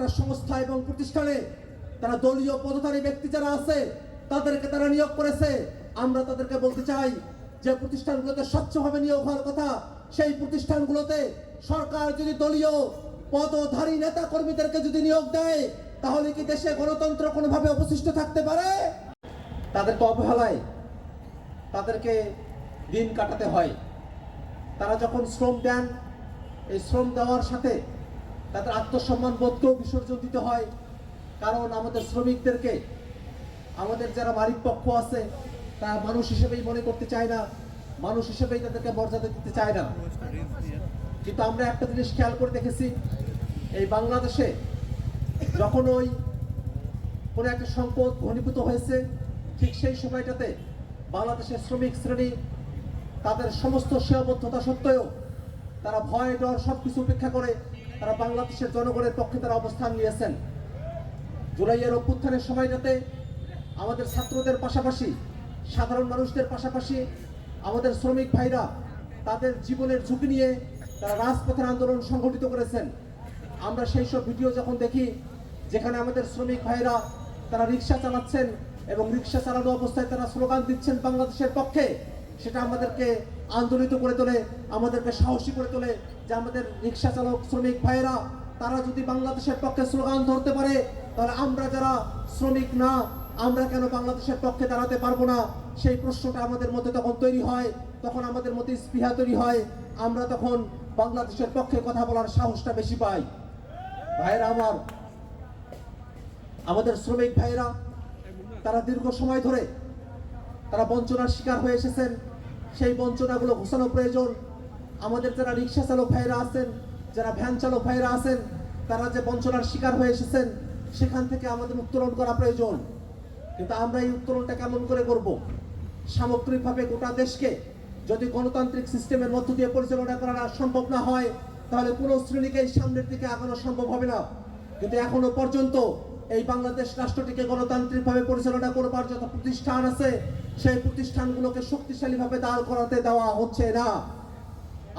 12টা সংস্থা এবং প্রতিষ্ঠানে তারা দলীয় পদধারী ব্যক্তি যারা আছে তাদেরকে তারা নিয়োগ করেছে। আমরা তাদেরকে বলতে চাই যে প্রতিষ্ঠানগুলোতে স্বচ্ছভাবে নিয়োগ হওয়ার কথা, সেই প্রতিষ্ঠানগুলোতে সরকার যদি দলীয় পদধারী নেতা কর্মীদেরকে যদি নিয়োগ দেয় তাহলে কি দেশে গণতন্ত্র কোনোভাবে অবশিষ্ট থাকতে পারে? তাদেরকে অবহেলায় তাদেরকে দিন কাটাতে হয়। তারা যখন শ্রম দেন, এই শ্রম দেওয়ার সাথে তাদের আত্মসম্মান বোধকেও বিসর্জন দিতে হয়। কারণ আমাদের শ্রমিকদেরকে আমাদের যারা মালিক পক্ষ আছে তারা মানুষ হিসেবেই মনে করতে চায় না, মানুষ হিসেবেই তাদেরকে মর্যাদা দিতে চায় না। কিন্তু আমরা একটা জিনিস খেয়াল করে দেখেছি, এই বাংলাদেশে যখন ওই কোনো একটা সংকট ঘনীভূত হয়েছে ঠিক সেই সময়টাতে বাংলাদেশের শ্রমিক শ্রেণী তাদের সমস্ত সীমাবদ্ধতা সত্ত্বেও তারা ভয় ডর সবকিছু উপেক্ষা করে তারা বাংলাদেশের জনগণের পক্ষে তারা অবস্থান নিয়েছেন। জুলাইয়ের অভ্যুত্থানের সময়টাতে আমাদের ছাত্রদের পাশাপাশি সাধারণ মানুষদের পাশাপাশি আমাদের শ্রমিক ভাইরা তাদের জীবনের ঝুঁকি নিয়ে তারা রাজপথের আন্দোলন সংগঠিত করেছেন। আমরা সেই সব ভিডিও যখন দেখি যেখানে আমাদের শ্রমিক ভাইরা তারা রিক্সা চালাচ্ছেন এবং রিক্সা চালানো অবস্থায় তারা স্লোগান দিচ্ছেন বাংলাদেশের পক্ষে, সেটা আমাদেরকে আন্দোলিত করে তোলে, আমাদেরকে সাহসী করে তোলে যে আমাদের রিক্সা চালক শ্রমিক ভাইরা তারা যদি বাংলাদেশের পক্ষে স্লোগান ধরতে পারে তাহলে আমরা যারা শ্রমিক না আমরা কেন বাংলাদেশের পক্ষে দাঁড়াতে পারবো না? সেই প্রশ্নটা আমাদের মধ্যে তখন তৈরি হয়, তখন আমাদের মধ্যে স্পৃহা তৈরি হয়, আমরা তখন বাংলাদেশের পক্ষে কথা বলার সাহসটা বেশি পাই। ভাইরা আমার, আমাদের শ্রমিক ভাইরা তারা দীর্ঘ সময় ধরে তারা বঞ্চনার শিকার হয়ে এসেছেন। সেই বঞ্চনাগুলো ঘোষানো প্রয়োজন। আমাদের যারা রিক্সা চালক ভাইরা আছেন, যারা ভ্যান চালক ভাইরা আছেন, তারা যে বঞ্চনার শিকার হয়ে এসেছেন সেখান থেকে আমাদের উত্তোলন করা প্রয়োজন। কিন্তু আমরা এই উত্তোলনটা কেমন করে করব? সামগ্রিকভাবে গোটা দেশকে যদি গণতান্ত্রিক সিস্টেমের মধ্য দিয়ে পরিচালনা করা সম্ভব না হয় তাহলে কোনো শ্রেণীকে সামনের দিকে আগানো সম্ভব হবে না। কিন্তু এখনো পর্যন্ত এই বাংলাদেশ রাষ্ট্রটিকে গণতান্ত্রিকভাবে পরিচালনা করবার যত প্রতিষ্ঠান আছে সেই প্রতিষ্ঠানগুলোকে শক্তিশালীভাবে দাঁড় করাতে দেওয়া হচ্ছে না।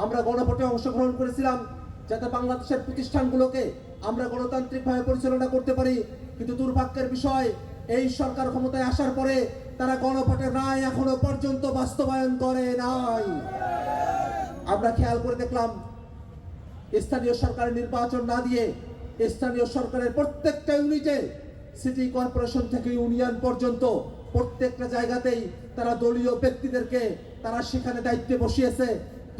আমরা গণভোটে অংশগ্রহণ করেছিলাম যাতে বাংলাদেশের প্রতিষ্ঠানগুলোকে আমরা গণতান্ত্রিকভাবে পরিচালনা করতে পারি, কিন্তু দুর্ভাগ্যের বিষয় এই সরকার ক্ষমতায় আসার পরে তারা গণভোটের রায় এখনো পর্যন্ত বাস্তবায়ন করে নাই। আমরা খেয়াল করে দেখলাম স্থানীয় সরকারের নির্বাচন না দিয়ে স্থানীয় সরকারের প্রত্যেকটা ইউনিটে সিটি কর্পোরেশন থেকে ইউনিয়ন পর্যন্ত প্রত্যেকটা জায়গাতেই তারা দলীয় ব্যক্তিদেরকে তারা সেখানে দায়িত্বে বসিয়েছে,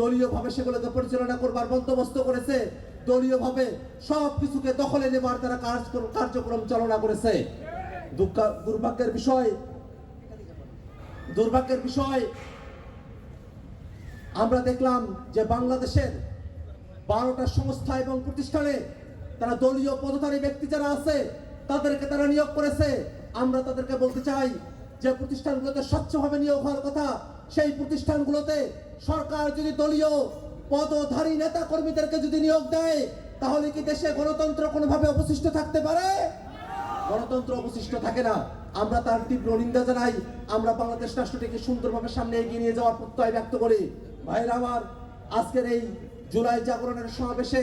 দলীয়ভাবে সেগুলোকে পরিচালনা করবার বন্দোবস্ত করেছে, দলীয়ভাবে সব কিছুকে দখলে নেবার তারা কার্যক্রম চালনা করেছে। দুর্ভাগ্যের বিষয় আমরা দেখলাম যে বাংলাদেশের 12টা সংস্থা এবং প্রতিষ্ঠানে তারা দলীয় পদধারী ব্যক্তি যারা আছে তাদেরকে তারা নিয়োগ করেছে। আমরা তাদেরকে বলতে চাই যে প্রতিষ্ঠানগুলোতে স্বচ্ছভাবে নিয়োগ হওয়ার কথা, সেই প্রতিষ্ঠানগুলোতে সরকার যদি দলীয় পদধারী নেতা কর্মীদেরকে যদি নিয়োগ দেয় তাহলে কি দেশে গণতন্ত্র কোনোভাবে অবশিষ্ট থাকতে পারে? গণতন্ত্র অবশিষ্ট থাকে না। আমরা তার তীব্র নিন্দা জানাই। আমরা বাংলাদেশ রাষ্ট্রটিকে সুন্দরভাবে সামনে এগিয়ে নিয়ে যাওয়ার প্রত্যয় ব্যক্ত করি। ভাইরা আমার, আজকের এই জুলাই জাগরণের সমাবেশে